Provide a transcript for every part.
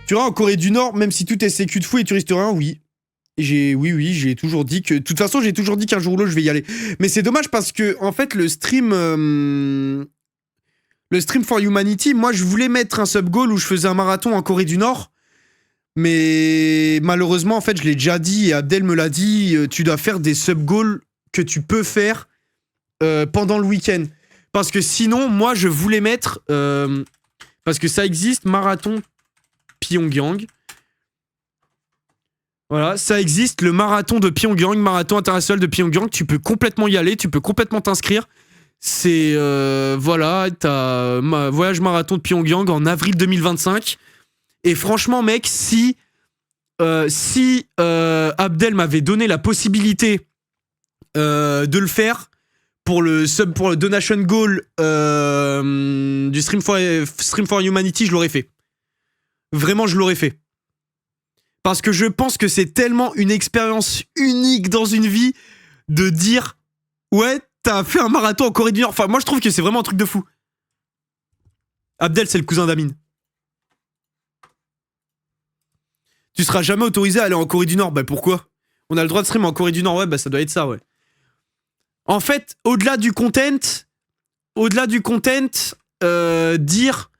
Tu vois, en Corée du Nord, même si tout est sécu de fou et tu risques rien, oui. Oui, j'ai toujours dit que... De toute façon, j'ai toujours dit qu'un jour ou l'autre, je vais y aller. Mais c'est dommage parce que, en fait, le stream for Humanity, moi, je voulais mettre un sub-goal où je faisais un marathon en Corée du Nord. Mais malheureusement, en fait, je l'ai déjà dit et Abdel me l'a dit, tu dois faire des sub-goals que tu peux faire pendant le week-end. Parce que sinon, moi, je voulais mettre... parce que ça existe, marathon Pyongyang. Voilà, ça existe, le marathon de Pyongyang, marathon international de Pyongyang. Tu peux complètement y aller, tu peux complètement t'inscrire. C'est... voilà, t'as voyage marathon de Pyongyang en avril 2025. Et franchement, mec, si Abdel m'avait donné la possibilité de le faire pour le donation goal du Stream for Humanity, je l'aurais fait. Vraiment, je l'aurais fait. Parce que je pense que c'est tellement une expérience unique dans une vie de dire ouais, t'as fait un marathon en Corée du Nord. Enfin, moi, je trouve que c'est vraiment un truc de fou. Abdel, c'est le cousin d'Amine. Tu seras jamais autorisé à aller en Corée du Nord. Bah pourquoi? On a le droit de stream en Corée du Nord. Ouais, bah ça doit être ça, ouais. En fait, au-delà du content, dire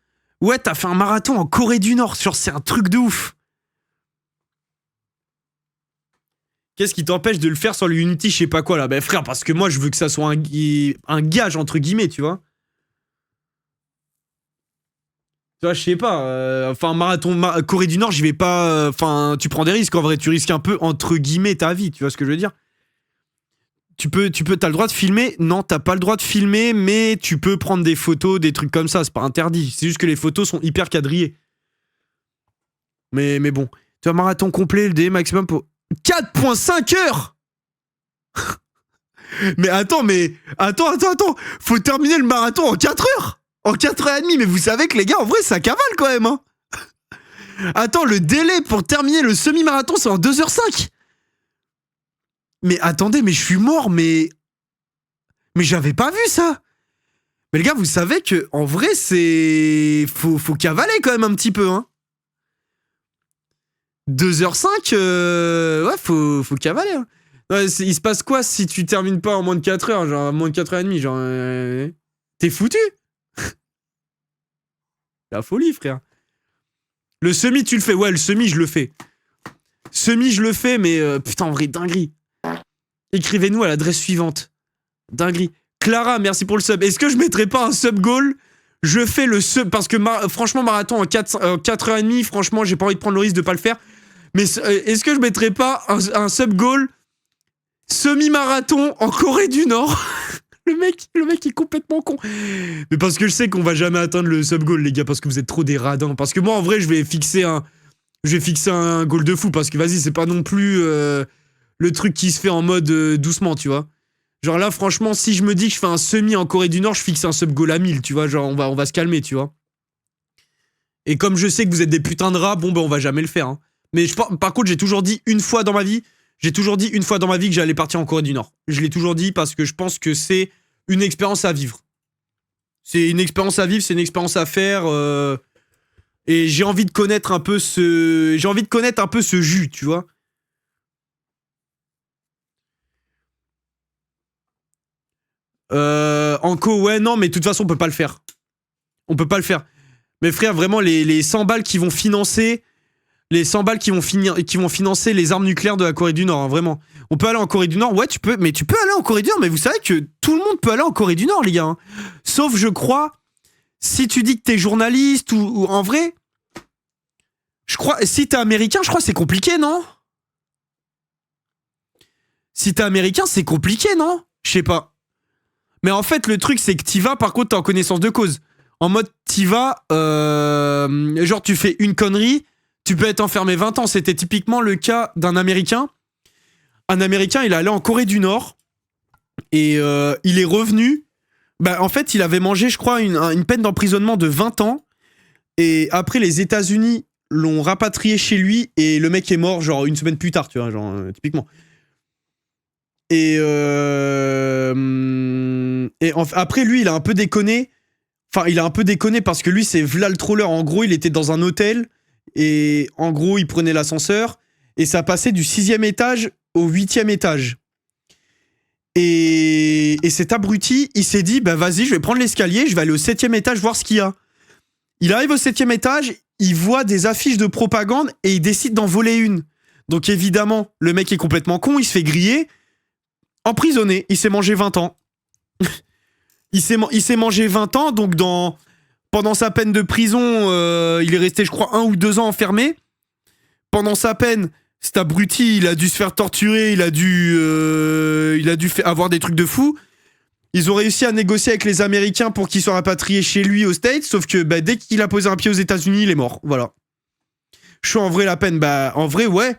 ouais, t'as fait un marathon en Corée du Nord. Genre, c'est un truc de ouf. Qu'est-ce qui t'empêche de le faire sur le Unity, je sais pas quoi là? Bah frère, parce que moi, je veux que ça soit un gage, entre guillemets, tu vois. Tu vois, je sais pas, enfin, marathon Corée du Nord, j'y vais pas... Enfin, tu prends des risques, en vrai, tu risques un peu, entre guillemets, ta vie, tu vois ce que je veux dire? T'as le droit de filmer? Non, t'as pas le droit de filmer, mais tu peux prendre des photos, des trucs comme ça, c'est pas interdit. C'est juste que les photos sont hyper quadrillées. Mais bon. Tu vois, marathon complet, le délai maximum pour... 4.5 heures. Mais attends. Faut terminer le marathon en 4 heures. En 4h30, mais vous savez que les gars, en vrai, ça cavale quand même, hein. Attends, le délai pour terminer le semi-marathon, c'est en 2h05. Mais attendez, mais je suis mort, mais j'avais pas vu ça. Mais les gars, vous savez que en vrai, c'est... Faut cavaler quand même un petit peu, hein. 2h05, ouais, faut cavaler, hein. Ouais, il se passe quoi si tu termines pas en moins de 4 heures, genre moins de 4h30, genre... T'es foutu. La folie, frère. Le semi, tu le fais? Ouais, le semi, je le fais. Semi, je le fais, mais putain, en vrai, dinguerie. Écrivez-nous à l'adresse suivante. Dinguerie. Clara, merci pour le sub. Est-ce que je mettrais pas un sub goal? Je fais le sub... Parce que, franchement, marathon en 4h30, franchement, j'ai pas envie de prendre le risque de pas le faire. Mais est-ce que je mettrais pas un sub goal semi-marathon en Corée du Nord? Le mec est complètement con. Mais parce que je sais qu'on va jamais atteindre le sub goal, les gars, parce que vous êtes trop des radins. Parce que moi, en vrai, je vais fixer un goal de fou, parce que vas-y, c'est pas non plus le truc qui se fait en mode doucement, tu vois. Genre là, franchement, si je me dis que je fais un semi en Corée du Nord, je fixe un sub goal à 1000, tu vois. Genre, on va se calmer, tu vois. Et comme je sais que vous êtes des putains de rats, bon, ben, on va jamais le faire, hein. Mais par contre, j'ai toujours dit une fois dans ma vie que j'allais partir en Corée du Nord. Je l'ai toujours dit parce que je pense que c'est une expérience à vivre. C'est une expérience à vivre, c'est une expérience à faire. Et j'ai envie de connaître un peu ce jus, tu vois. Anko, ouais, non, mais de toute façon, on peut pas le faire. On peut pas le faire. Mais frère, vraiment, les 100 balles qui vont financer... Les 100 balles qui vont financer les armes nucléaires de la Corée du Nord, hein, vraiment. On peut aller en Corée du Nord, ouais, tu peux aller en Corée du Nord, mais vous savez que tout le monde peut aller en Corée du Nord, les gars. Hein. Sauf, je crois, si tu dis que t'es journaliste ou en vrai, je crois, si t'es américain, je crois que c'est compliqué, non? Si t'es américain, c'est compliqué, non? Je sais pas. Mais en fait, le truc, c'est que t'y vas, par contre, t'es en connaissance de cause. En mode, t'y vas, genre, tu fais une connerie, tu peux être enfermé 20 ans. C'était typiquement le cas d'un Américain. Un Américain, il est allé en Corée du Nord et il est revenu. Bah, en fait, il avait mangé, je crois, une peine d'emprisonnement de 20 ans. Et après, les États-Unis l'ont rapatrié chez lui et le mec est mort, genre, une semaine plus tard, tu vois, genre, typiquement. Et après, lui, il a un peu déconné. Enfin, il a un peu déconné parce que lui, c'est Vla le troller. En gros, il était dans un hôtel Et en gros, il prenait l'ascenseur et ça passait du 6e étage au 8e étage. Et cet abruti, il s'est dit, bah vas-y, je vais prendre l'escalier, je vais aller au 7e étage voir ce qu'il y a. Il arrive au 7e étage, il voit des affiches de propagande et il décide d'en voler une. Donc évidemment, le mec est complètement con, il se fait griller, emprisonné, il s'est mangé 20 ans. il s'est mangé 20 ans, donc pendant sa peine de prison, il est resté, je crois, 1 ou 2 ans enfermé. Pendant sa peine, cet abruti, il a dû se faire torturer, il a dû avoir des trucs de fou. Ils ont réussi à négocier avec les Américains pour qu'il soit rapatrié chez lui aux States, sauf que bah, dès qu'il a posé un pied aux États-Unis, il est mort. Voilà. Chaud en vrai la peine. Bah, en vrai, ouais.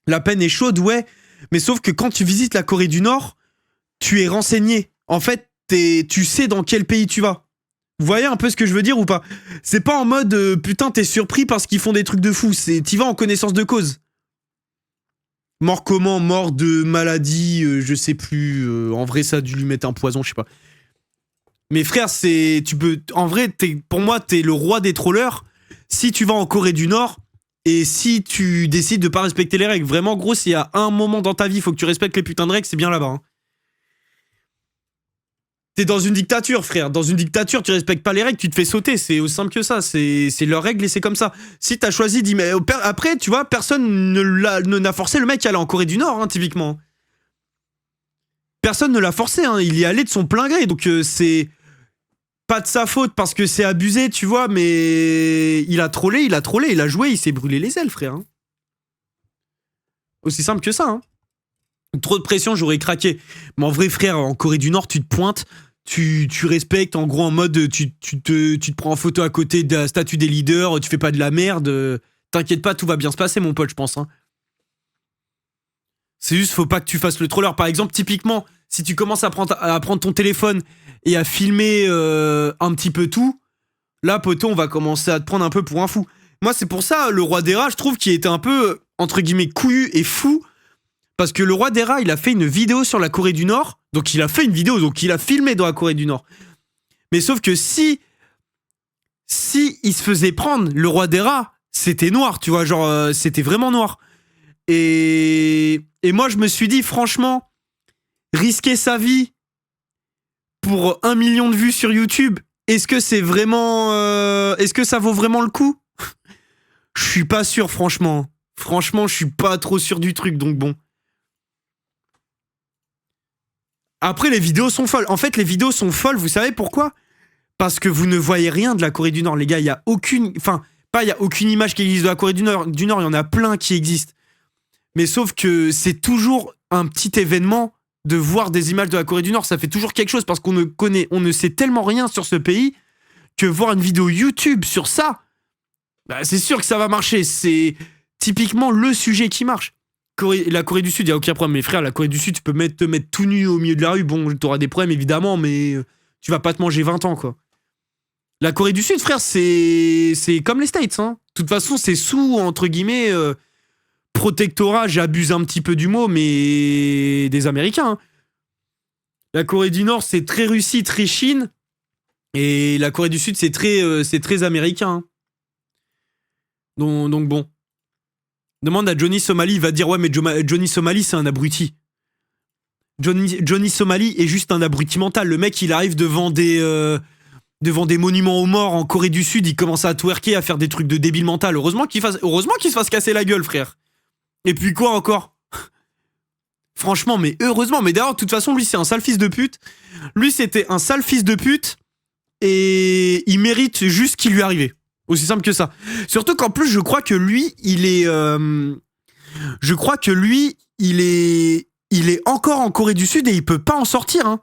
La peine est chaude, ouais. Mais sauf que quand tu visites la Corée du Nord, tu es renseigné. En fait, tu sais dans quel pays tu vas. Vous voyez un peu ce que je veux dire ou pas? C'est pas en mode putain, t'es surpris parce qu'ils font des trucs de fou. T'y vas en connaissance de cause. Mort comment? Mort de maladie, je sais plus. En vrai, ça a dû lui mettre un poison, je sais pas. Mais frère, en vrai, pour moi, t'es le roi des trollers. Si tu vas en Corée du Nord et si tu décides de pas respecter les règles, vraiment, gros, s'il y a un moment dans ta vie, il faut que tu respectes les putains de règles, c'est bien là-bas. Hein. T'es dans une dictature, frère. Dans une dictature, tu respectes pas les règles, tu te fais sauter. C'est aussi simple que ça. C'est leurs règles et c'est comme ça. Si t'as choisi d'y mettre... Après, tu vois, personne n'a forcé le mec à aller en Corée du Nord, hein, typiquement. Personne ne l'a forcé, hein. Il y est allé de son plein gré. Donc, c'est pas de sa faute parce que c'est abusé, tu vois, mais il a trollé, il a joué, il s'est brûlé les ailes, frère. Hein. Aussi simple que ça, hein. Trop de pression, j'aurais craqué. Mais en vrai, frère, en Corée du Nord, tu te pointes... Tu respectes, en gros, en mode, tu te prends en photo à côté de la statue des leaders, tu fais pas de la merde. T'inquiète pas, tout va bien se passer, mon pote, je pense. Hein. C'est juste, faut pas que tu fasses le troller. Par exemple, typiquement, si tu commences à prendre ton téléphone et à filmer un petit peu tout, là, poto, on va commencer à te prendre un peu pour un fou. Moi, c'est pour ça, le roi des rats, je trouve qu'il était un peu, entre guillemets, couillu et fou. Parce que le roi des rats, il a fait une vidéo sur la Corée du Nord. Donc il a fait une vidéo, donc il a filmé dans la Corée du Nord. Mais sauf que si il se faisait prendre, le roi des rats, c'était noir, tu vois, genre c'était vraiment noir. Et moi je me suis dit, franchement, risquer sa vie pour 1 million de vues sur YouTube, est-ce que c'est vraiment... est-ce que ça vaut vraiment le coup? Je suis pas sûr, franchement. Franchement, je suis pas trop sûr du truc, donc bon. Après, les vidéos sont folles. En fait, les vidéos sont folles, vous savez pourquoi? Parce que vous ne voyez rien de la Corée du Nord, les gars. Il y a aucune... Enfin, pas il y a aucune image qui existe de la Corée du Nord. Il y en a plein qui existent. Mais sauf que c'est toujours un petit événement de voir des images de la Corée du Nord. Ça fait toujours quelque chose parce qu'on ne sait tellement rien sur ce pays que voir une vidéo YouTube sur ça, bah, c'est sûr que ça va marcher. C'est typiquement le sujet qui marche. La Corée du Sud, il n'y a aucun problème. Mais frère, la Corée du Sud, tu peux te mettre tout nu au milieu de la rue. Bon, t'auras des problèmes, évidemment, mais tu vas pas te manger 20 ans, quoi. La Corée du Sud, frère, c'est comme les States, hein. De toute façon, c'est sous, entre guillemets, protectorat, j'abuse un petit peu du mot, mais des Américains. Hein. La Corée du Nord, c'est très Russie, très Chine. Et la Corée du Sud, c'est très américain. Hein. Donc bon. Demande à Johnny Somali, il va dire ouais mais Johnny Somali c'est un abruti. Johnny Somali est juste un abruti mental. Le mec il arrive devant des monuments aux morts en Corée du Sud, il commence à twerker, à faire des trucs de débile mental. Heureusement qu'il se fasse casser la gueule, frère. Et puis quoi encore? Franchement, mais heureusement. Mais d'ailleurs, de toute façon, lui c'est un sale fils de pute. Lui c'était un sale fils de pute et il mérite juste ce qui lui est arrivé. Aussi simple que ça. Surtout qu'en plus, je crois que lui, il est encore en Corée du Sud et il peut pas en sortir. Hein.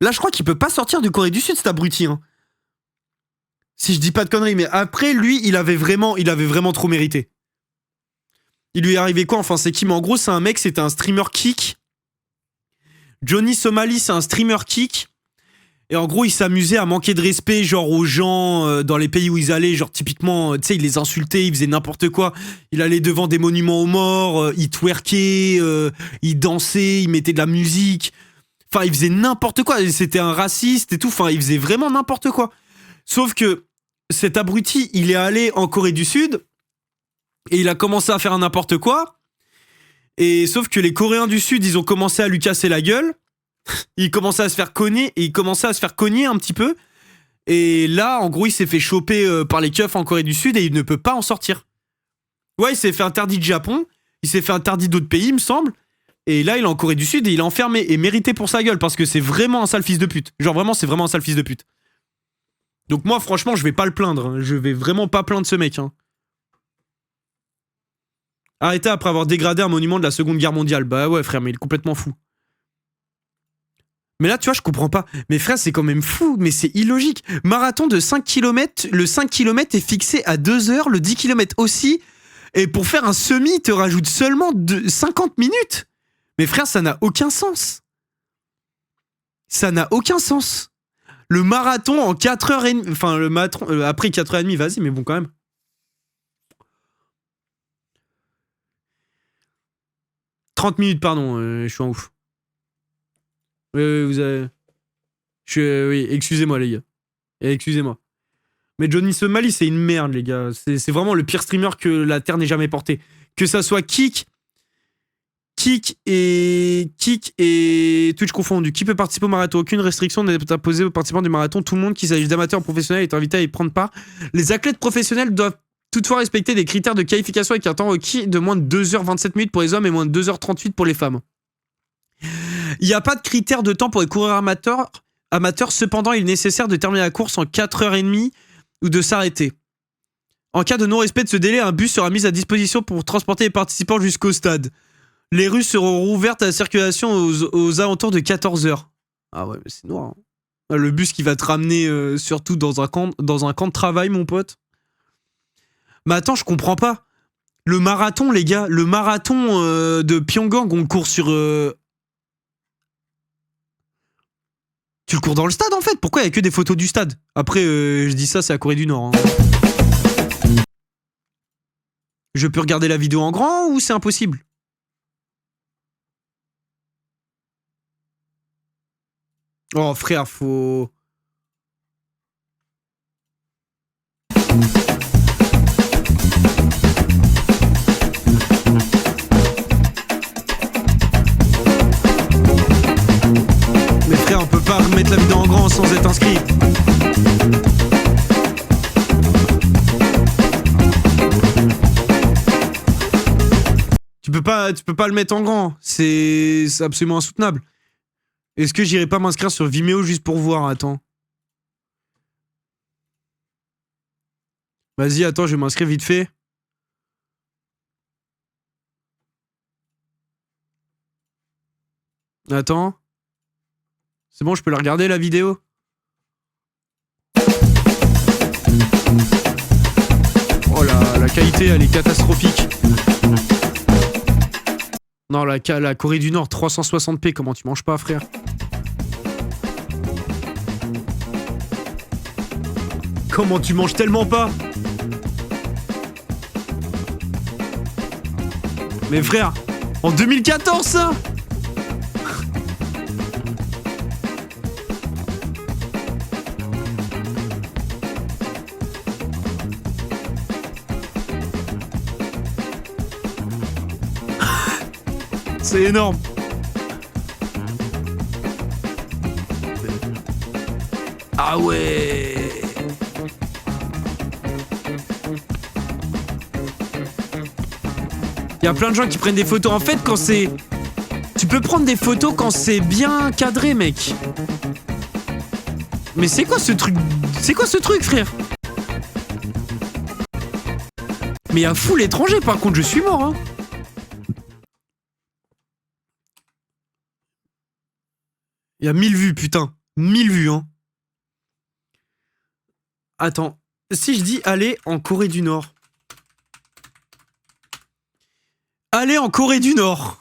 Là, je crois qu'il peut pas sortir de Corée du Sud, cet abruti. Hein. Si je dis pas de conneries, mais après, lui, il avait vraiment trop mérité. Il lui est arrivé quoi? Enfin, c'est qui? Mais en gros, c'est un mec, c'était un streamer kick. Johnny Somali, c'est un streamer kick. Et en gros, il s'amusait à manquer de respect, genre aux gens dans les pays où ils allaient, genre typiquement, tu sais, il les insultait, il faisait n'importe quoi. Il allait devant des monuments aux morts, il twerkait, il dansait, il mettait de la musique. Enfin, il faisait n'importe quoi. C'était un raciste et tout. Enfin, il faisait vraiment n'importe quoi. Sauf que cet abruti, il est allé en Corée du Sud Et il a commencé à faire n'importe quoi. Et sauf que les Coréens du Sud, ils ont commencé à lui casser la gueule. Il commençait à se faire cogner, et il commençait à se faire cogner un petit peu. Et là, en gros, il s'est fait choper par les keufs en Corée du Sud et il ne peut pas en sortir. Ouais, il s'est fait interdit de Japon, il s'est fait interdit d'autres pays, il me semble. Et là, il est en Corée du Sud et il est enfermé et mérité pour sa gueule parce que c'est vraiment un sale fils de pute. Genre vraiment, c'est vraiment un sale fils de pute. Donc moi, franchement, je vais pas le plaindre. Hein. Je vais vraiment pas plaindre ce mec. Hein. Arrêtez après avoir dégradé un monument de la Seconde Guerre mondiale. Bah ouais, frère, mais il est complètement fou. Mais là, tu vois, je comprends pas. Mais frère, c'est quand même fou, mais c'est illogique. Marathon de 5 km, le 5 km est fixé à 2 heures, le 10 km aussi. Et pour faire un semi, il te rajoute seulement 50 minutes. Mais frère, ça n'a aucun sens. Ça n'a aucun sens. Le marathon en 4h30... Enfin, le marathon... après 4h30, vas-y, mais bon, quand même. « 30 minutes, pardon, je suis en ouf. Vous avez... oui, excusez-moi, les gars. Excusez-moi. Mais Johnny Somali, c'est une merde, les gars. C'est vraiment le pire streamer que la Terre n'ait jamais porté. Que ça soit Kik et Twitch confondu. Qui peut participer au marathon? Aucune restriction n'est imposée aux participants du marathon. Tout le monde, qu'il s'agisse d'amateurs ou professionnels, est invité à y prendre part. Les athlètes professionnels doivent toutefois respecter des critères de qualification avec un temps requis de moins de 2h27 minutes pour les hommes et moins de 2h38 pour les femmes. Il n'y a pas de critère de temps pour les coureurs amateurs. Cependant, il est nécessaire de terminer la course en 4h30 ou de s'arrêter. En cas de non-respect de ce délai, un bus sera mis à disposition pour transporter les participants jusqu'au stade. Les rues seront rouvertes à la circulation aux alentours de 14h. Ah ouais, mais c'est noir. Hein. Le bus qui va te ramener surtout dans un camp de travail, mon pote. Mais attends, je comprends pas. Le marathon, les gars, le marathon de Pyongyang, on le court sur... Tu le cours dans le stade, en fait? Pourquoi il n'y a que des photos du stade? Après, je dis ça, c'est la Corée du Nord. Hein. Je peux regarder la vidéo en grand ou c'est impossible? Oh, frère, faut... Mais frère, on peut pas remettre la vidéo en grand sans être inscrit. Tu peux pas le mettre en grand. C'est absolument insoutenable. Est-ce que j'irai pas m'inscrire sur Vimeo juste pour voir? Attends. Vas-y, attends, je vais m'inscrire vite fait. Attends. C'est bon, je peux la regarder, la vidéo? Oh la qualité, elle est catastrophique. Non, la Corée du Nord, 360p, comment tu manges pas, frère? Comment tu manges tellement pas? Mais frère, en 2014, ça? C'est énorme. Ah ouais. Il y a plein de gens qui prennent des photos. En fait, quand c'est... Tu peux prendre des photos quand c'est bien cadré, mec. Mais c'est quoi ce truc? C'est quoi ce truc, frère? Mais il y a fou l'étranger, par contre, je suis mort, hein. Il y a 1000 vues, putain. 1000 vues, hein. Attends. Si je dis aller en Corée du Nord. Aller en Corée du Nord.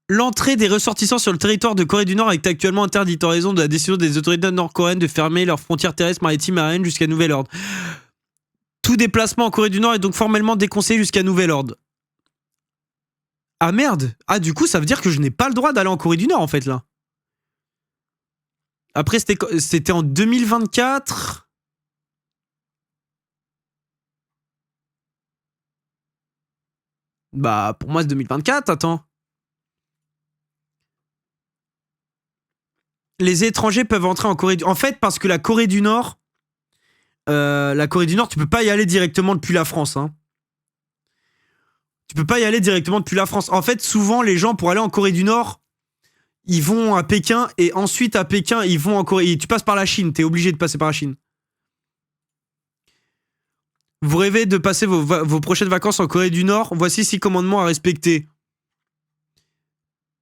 L'entrée des ressortissants sur le territoire de Corée du Nord est actuellement interdite en raison de la décision des autorités nord-coréennes de fermer leurs frontières terrestres, maritimes et aériennes jusqu'à nouvel ordre. Tout déplacement en Corée du Nord est donc formellement déconseillé jusqu'à nouvel ordre. Ah merde! Ah du coup ça veut dire que je n'ai pas le droit d'aller en Corée du Nord en fait là. Après c'était en 2024. Bah, pour moi, c'est 2024, attends. Les étrangers peuvent entrer en Corée du Nord. En fait, parce que la Corée du Nord, tu peux pas y aller directement depuis la France. Hein. Tu peux pas y aller directement depuis la France. En fait, souvent, les gens, pour aller en Corée du Nord, ils vont à Pékin et ensuite à Pékin, ils vont en Corée. Et tu passes par la Chine, t'es obligé de passer par la Chine. Vous rêvez de passer vos prochaines vacances en Corée du Nord? Voici 6 commandements à respecter.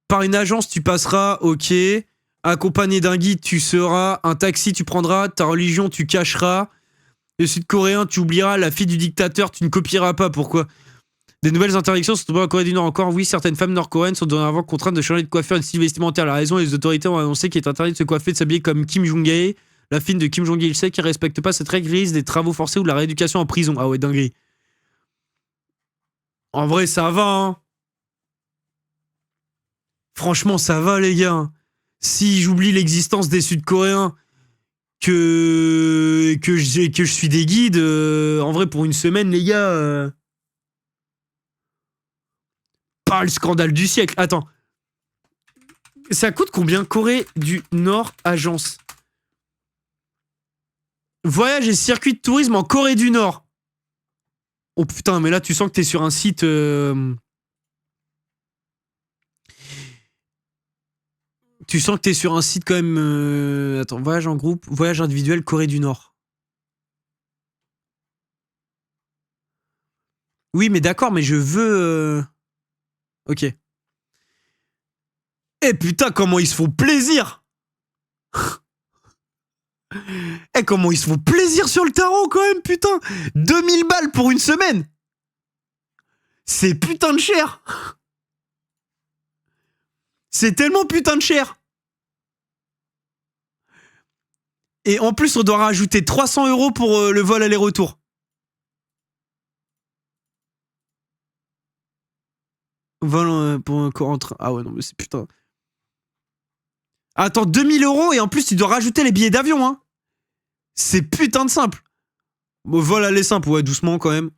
Par une agence, tu passeras, ok. Accompagné d'un guide, tu seras. Un taxi, tu prendras. Ta religion, tu cacheras. Le sud-coréen, tu oublieras. La fille du dictateur, tu ne copieras pas. Pourquoi? Des nouvelles interdictions sont tombées en Corée du Nord encore. Oui, certaines femmes nord-coréennes sont dorénavant contraintes de changer de coiffure et de style vestimentaire. La raison, les autorités ont annoncé qu'il est interdit de se coiffer, de s'habiller comme Kim Jong-il. La fille de Kim Jong-il sait qu'il ne respecte pas cette règle, risque des travaux forcés ou de la rééducation en prison. Ah ouais, dinguerie. En vrai, ça va, hein. Franchement, ça va, les gars. Si j'oublie l'existence des Sud-Coréens, que je suis des guides, en vrai, pour une semaine, les gars... Pas le scandale du siècle. Attends. Ça coûte combien? Corée du Nord agence. Voyage et circuit de tourisme en Corée du Nord. Oh putain, mais là, tu sens que t'es sur un site... Tu sens que t'es sur un site quand même... Attends, voyage en groupe, voyage individuel, Corée du Nord. Oui, mais d'accord, mais je veux... Ok. Eh putain, comment ils se font plaisir. Eh, comment ils se font plaisir sur le tarot quand même, putain. 2000 balles pour une semaine. C'est putain de cher. C'est tellement putain de cher. Et en plus, on doit rajouter 300 € pour le vol aller-retour. Vol pour un corps en train. Ah ouais, non, mais c'est putain. Attends, 2000 € et en plus, tu dois rajouter les billets d'avion, hein. C'est putain de simple. Bon, vol aller simple, ouais, doucement quand même.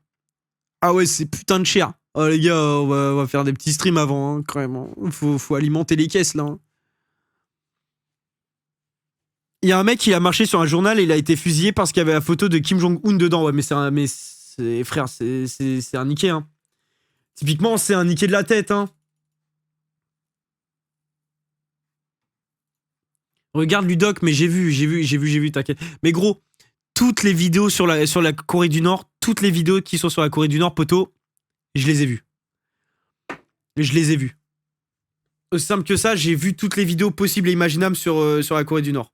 Ah ouais, c'est putain de cher. Oh les gars, on va faire des petits streams avant, hein, quand même. Hein. Faut alimenter les caisses, là. Hein. Il y a un mec qui a marché sur un journal et il a été fusillé parce qu'il y avait la photo de Kim Jong-un dedans. Ouais, mais frère, c'est un niqué, hein. Typiquement, c'est un niqué de la tête, hein. Regarde Ludoc, mais j'ai vu, t'inquiète. Mais gros, toutes les vidéos sur la Corée du Nord, toutes les vidéos qui sont sur la Corée du Nord, poto, je les ai vues. Je les ai vues. Aussi simple que ça, j'ai vu toutes les vidéos possibles et imaginables sur la Corée du Nord.